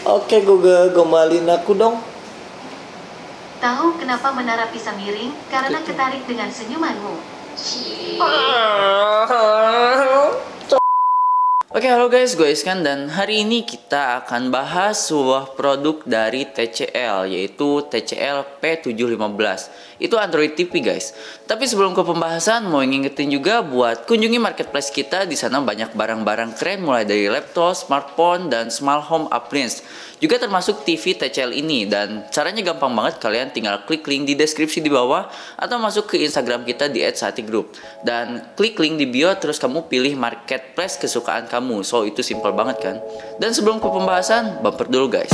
Oke Google, gombalin aku dong. Tahu kenapa menara Pisa miring? Karena ketarik dengan senyumanmu. Oke, halo guys, gue Iskan dan hari ini kita akan bahas sebuah produk dari TCL yaitu TCL P715. Itu Android TV guys. Tapi sebelum ke pembahasan, mau ngingetin juga buat kunjungi marketplace kita. Di sana banyak barang-barang keren mulai dari laptop, smartphone, dan smart home appliance. Juga termasuk TV TCL ini, dan caranya gampang banget. Kalian tinggal klik link di deskripsi di bawah atau masuk ke Instagram kita di @satigroup dan klik link di bio, terus kamu pilih marketplace kesukaan kamu. So itu simple banget kan. Dan sebelum ke pembahasan, bumper dulu guys.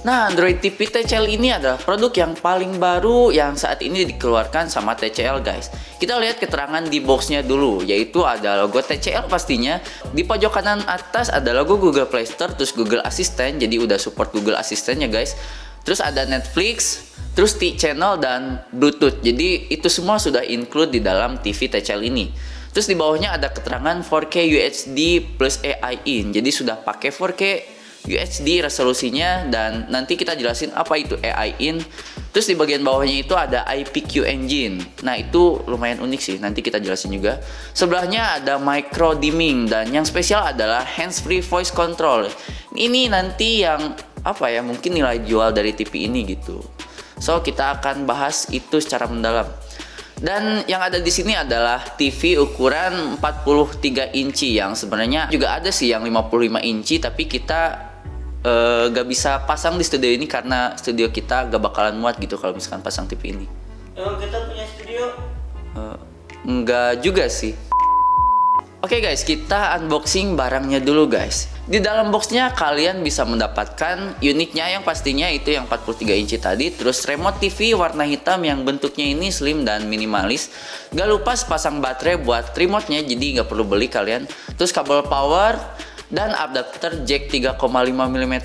Nah, Android TV TCL ini adalah produk yang paling baru yang saat ini dikeluarkan sama TCL guys. Kita lihat keterangan di boxnya dulu, yaitu ada logo TCL pastinya. Di pojok kanan atas ada logo Google Play Store, terus Google Assistant, jadi udah support Google Assistant ya guys. Terus ada Netflix, terus T-Channel dan Bluetooth. Jadi itu semua sudah include di dalam TV TCL ini. Terus di bawahnya ada keterangan 4K UHD plus AI in, jadi sudah pakai 4K UHD resolusinya, dan nanti kita jelasin apa itu AI in. Terus di bagian bawahnya itu ada IPQ engine. Nah itu lumayan unik sih, nanti kita jelasin juga. Sebelahnya ada micro dimming, dan yang spesial adalah hands free voice control. Ini nanti yang apa ya, mungkin nilai jual dari TV ini gitu. So kita akan bahas itu secara mendalam. Dan yang ada di sini adalah TV ukuran 43 inci, yang sebenarnya juga ada sih yang 55 inci, tapi kita gak bisa pasang di studio ini karena studio kita gak bakalan muat gitu kalau misalkan pasang TV ini. Emang kita punya studio? Enggak juga sih. Oke guys, kita unboxing barangnya dulu guys. Di dalam boxnya kalian bisa mendapatkan unitnya yang pastinya itu yang 43 inci tadi. Terus remote TV warna hitam yang bentuknya ini slim dan minimalis. Gak lupa pasang baterai buat remote-nya, jadi gak perlu beli kalian. Terus kabel power dan adapter jack 3,5 mm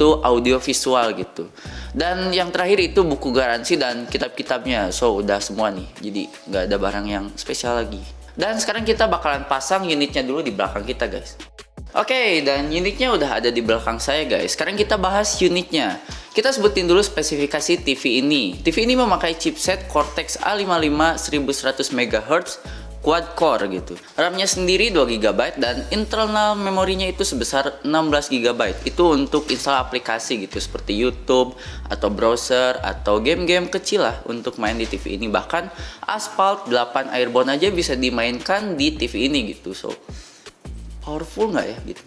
tuh audio visual gitu. Dan yang terakhir itu buku garansi dan kitab-kitabnya. So udah semua nih, jadi nggak ada barang yang spesial lagi. Dan sekarang kita bakalan pasang unitnya dulu di belakang kita guys. Oke, dan unitnya udah ada di belakang saya guys. Sekarang kita bahas unitnya. Kita sebutin dulu spesifikasi TV ini. TV ini memakai chipset Cortex A55 1100 MHz quad core gitu. RAM-nya sendiri 2 GB dan internal memorinya itu sebesar 16 GB. Itu untuk install aplikasi gitu seperti YouTube atau browser atau game-game kecil lah untuk main di TV ini. Bahkan Asphalt 8 Airborne aja bisa dimainkan di TV ini gitu. So powerful nggak ya gitu.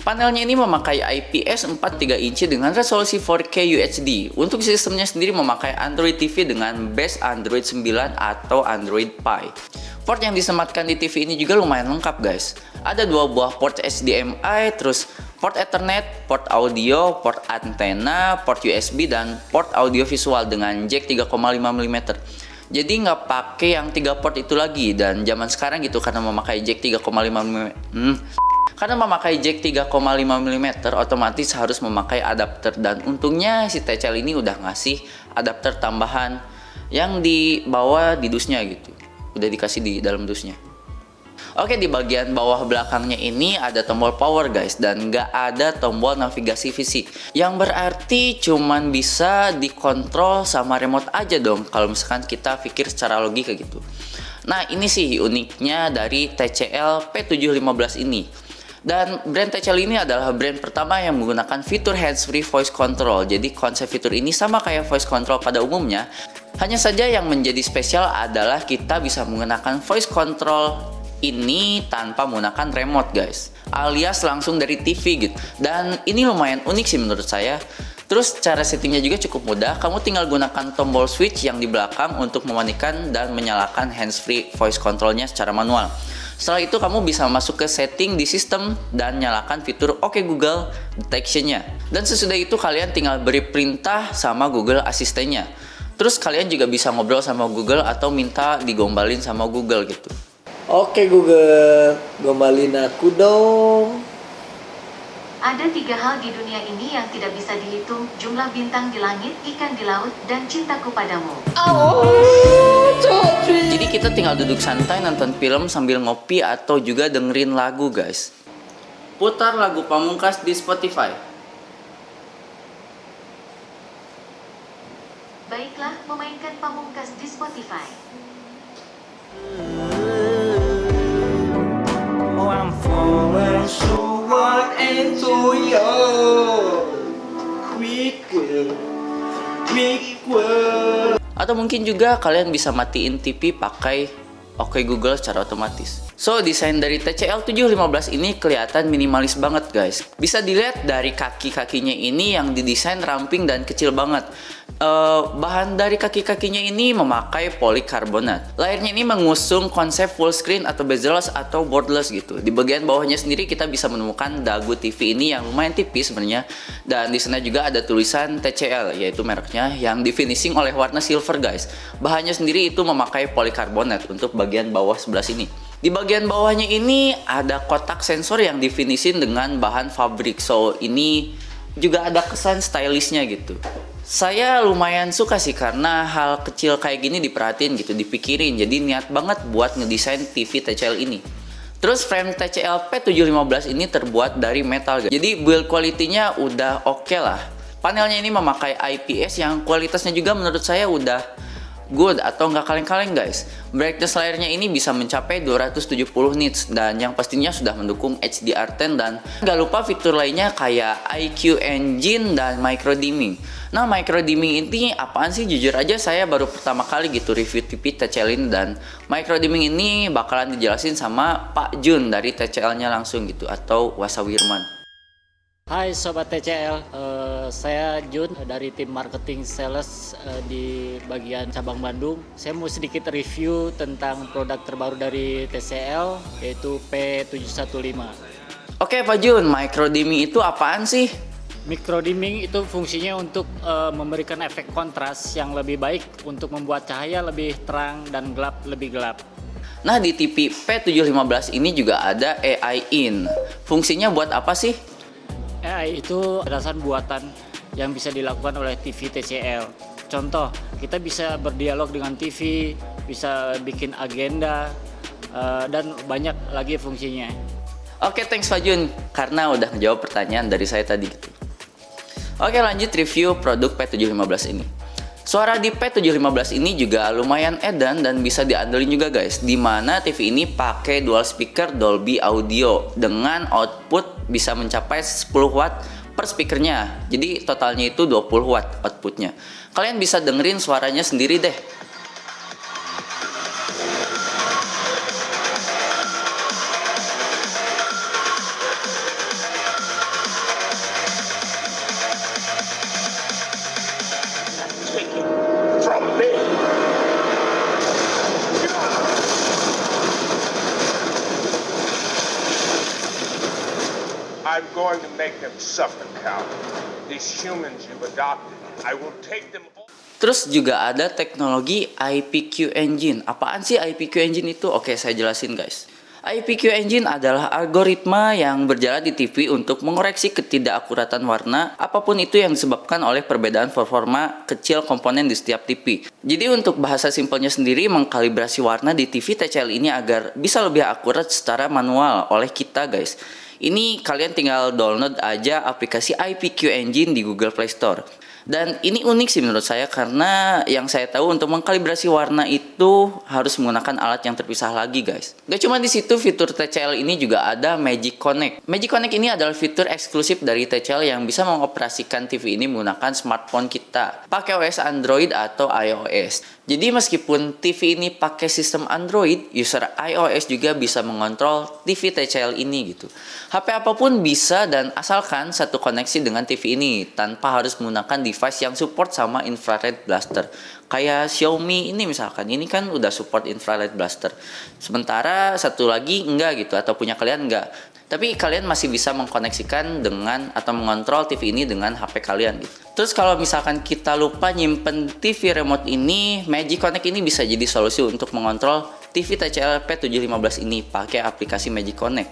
Panelnya ini memakai IPS 43 inci dengan resolusi 4K UHD. Untuk sistemnya sendiri memakai Android TV dengan base Android 9 atau Android Pie. Port yang disematkan di TV ini juga lumayan lengkap guys. Ada 2 buah port HDMI, terus port Ethernet, port audio, port antena, port USB, dan port audio visual dengan jack 3,5 mm. Jadi nggak pakai yang 3 port itu lagi, dan zaman sekarang gitu karena memakai jack 3,5 mm. Karena memakai jack 3,5 mm otomatis harus memakai adapter, dan untungnya si TCL ini udah ngasih adapter tambahan yang dibawa di dusnya gitu. Udah dikasih di dalam dusnya. Oke, di bagian bawah belakangnya ini ada tombol power guys, dan nggak ada tombol navigasi fisik, yang berarti cuman bisa dikontrol sama remote aja dong kalau misalkan kita pikir secara logika gitu. Nah ini sih uniknya dari TCL P715 ini. Dan brand TCL ini adalah brand pertama yang menggunakan fitur hands-free voice control. Jadi konsep fitur ini sama kayak voice control pada umumnya. Hanya saja yang menjadi spesial adalah kita bisa menggunakan voice control ini tanpa menggunakan remote guys, alias langsung dari TV gitu. Dan ini lumayan unik sih menurut saya. Terus cara settingnya juga cukup mudah. Kamu tinggal gunakan tombol switch yang di belakang untuk mematikan dan menyalakan hands-free voice controlnya secara manual. Setelah itu kamu bisa masuk ke setting di sistem dan nyalakan fitur OK Google Detection-nya. Dan sesudah itu kalian tinggal beri perintah sama Google Assistant-nya. Terus kalian juga bisa ngobrol sama Google atau minta digombalin sama Google gitu. Oke Google, gombalin aku dong. Ada 3 hal di dunia ini yang tidak bisa dihitung, jumlah bintang di langit, ikan di laut, dan cintaku padamu. Jadi kita tinggal duduk santai nonton film sambil ngopi atau juga dengerin lagu guys. Putar lagu Pamungkas di Spotify. Baiklah, memainkan Pamungkas di Spotify. Oh, I'm falling so hard into you. Quicker. Atau mungkin juga kalian bisa matiin TV pakai OK Google secara otomatis. So, desain dari TCL 715 ini kelihatan minimalis banget guys. Bisa dilihat dari kaki-kakinya ini yang didesain ramping dan kecil banget. Bahan dari kaki-kakinya ini memakai polikarbonat. Layarnya ini mengusung konsep full screen atau bezel-less atau borderless gitu. Di bagian bawahnya sendiri kita bisa menemukan dagu TV ini yang lumayan tipis sebenarnya. Dan di sana juga ada tulisan TCL, yaitu mereknya yang di finishing oleh warna silver guys. Bahannya sendiri itu memakai polikarbonat untuk bagian bawah sebelah sini. Di bagian bawahnya ini ada kotak sensor yang di finishing dengan bahan fabrik. So, ini juga ada kesan stylishnya gitu. Saya lumayan suka sih karena hal kecil kayak gini diperhatiin gitu, dipikirin. Jadi niat banget buat ngedesain TV TCL ini. Terus frame TCL P715 ini terbuat dari metal guys. Jadi build quality-nya udah oke lah. Panelnya ini memakai IPS yang kualitasnya juga menurut saya udah good atau nggak kaleng-kaleng guys. Brightness layarnya ini bisa mencapai 270 nits dan yang pastinya sudah mendukung HDR10 dan nggak lupa fitur lainnya kayak IQ Engine dan micro dimming. Nah, micro dimming ini apaan sih? Jujur aja saya baru pertama kali gitu review TV TCL ini dan micro dimming ini bakalan dijelasin sama Pak Jun dari TCL-nya langsung gitu atau Wasa Wirman. Hai Sobat TCL, saya Jun dari tim marketing sales di bagian cabang Bandung. Saya mau sedikit review tentang produk terbaru dari TCL yaitu P715. Oke Pak Jun, micro dimming itu apaan sih? Micro dimming itu fungsinya untuk memberikan efek kontras yang lebih baik untuk membuat cahaya lebih terang dan gelap lebih gelap. Nah, di TV P715 ini juga ada AI In. Fungsinya buat apa sih? AI itu berdasarkan buatan yang bisa dilakukan oleh TV TCL. Contoh, kita bisa berdialog dengan TV, bisa bikin agenda, dan banyak lagi fungsinya. Oke, thanks Pak Jun, karena udah ngejawab pertanyaan dari saya tadi gitu. Oke, lanjut review produk P715 ini. Suara di P715 ini juga lumayan edan dan bisa diandelin juga guys. Dimana TV ini pakai dual speaker Dolby Audio dengan output bisa mencapai 10 watt per speakernya. Jadi totalnya itu 20 watt outputnya. Kalian bisa dengerin suaranya sendiri deh. I'm going to make them suffer, Cal. These humans you've adopted, I will take them all. Terus juga ada teknologi IPQ Engine. Apaan sih IPQ Engine itu? Oke, saya jelasin guys. IPQ Engine adalah algoritma yang berjalan di TV untuk mengoreksi ketidakakuratan warna apapun itu yang disebabkan oleh perbedaan performa kecil komponen di setiap TV. Jadi untuk bahasa simpelnya sendiri, mengkalibrasi warna di TV TCL ini agar bisa lebih akurat secara manual oleh kita guys. Ini kalian tinggal download aja aplikasi IPQ Engine di Google Play Store. Dan ini unik sih menurut saya karena yang saya tahu untuk mengkalibrasi warna itu harus menggunakan alat yang terpisah lagi guys. Gak cuma di situ, fitur TCL ini juga ada Magic Connect. Magic Connect ini adalah fitur eksklusif dari TCL yang bisa mengoperasikan TV ini menggunakan smartphone kita, pakai OS Android atau iOS. Jadi meskipun TV ini pakai sistem Android, user iOS juga bisa mengontrol TV TCL ini gitu. HP apapun bisa dan asalkan satu koneksi dengan TV ini tanpa harus menggunakan device yang support sama infrared blaster. Kayak Xiaomi ini misalkan, ini kan udah support infrared blaster. Sementara satu lagi enggak gitu atau punya kalian enggak. Tapi kalian masih bisa mengkoneksikan dengan atau mengontrol TV ini dengan HP kalian gitu. Terus kalau misalkan kita lupa nyimpen TV remote ini, Magic Connect ini bisa jadi solusi untuk mengontrol TV TCL P715 ini pakai aplikasi Magic Connect.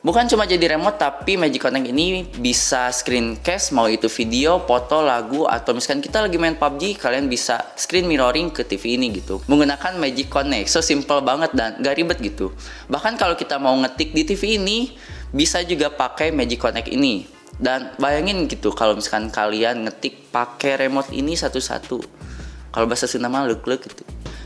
Bukan cuma jadi remote, tapi Magic Connect ini bisa screencast, mau itu video, foto, lagu, atau misalkan kita lagi main PUBG, kalian bisa screen mirroring ke TV ini gitu. Menggunakan Magic Connect, so simple banget dan gak ribet gitu. Bahkan kalau kita mau ngetik di TV ini, bisa juga pakai Magic Connect ini. Dan bayangin gitu, kalau misalkan kalian ngetik pakai remote ini satu-satu. Kalau bahasa Sunda mah lek-lek gitu.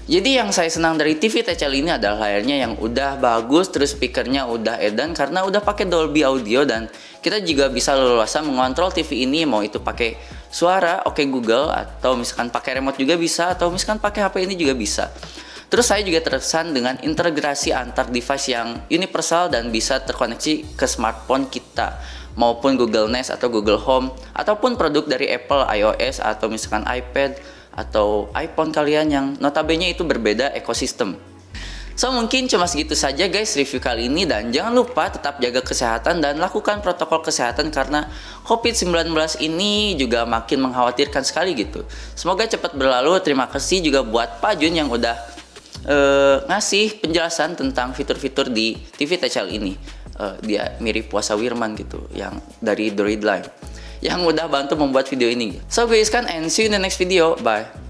Jadi yang saya senang dari TV TCL ini adalah layarnya yang udah bagus, terus speakernya udah edan karena udah pakai Dolby Audio, dan kita juga bisa leluasa mengontrol TV ini, mau itu pakai suara, oke Google, atau misalkan pakai remote juga bisa, atau misalkan pakai HP ini juga bisa. Terus saya juga terkesan dengan integrasi antar device yang universal dan bisa terkoneksi ke smartphone kita, maupun Google Nest atau Google Home, ataupun produk dari Apple iOS atau misalkan iPad atau iPhone kalian yang notabene itu berbeda ekosistem. So mungkin cuma segitu saja guys review kali ini, dan jangan lupa tetap jaga kesehatan dan lakukan protokol kesehatan karena COVID-19 ini juga makin mengkhawatirkan sekali gitu. Semoga cepat berlalu. Terima kasih juga buat Pak Jun yang udah ngasih penjelasan tentang fitur-fitur di TV TCL ini. Dia mirip Puasa Wirman gitu yang dari Droid Live, yang udah bantu membuat video ini. So guys kan, and see you in the next video. Bye.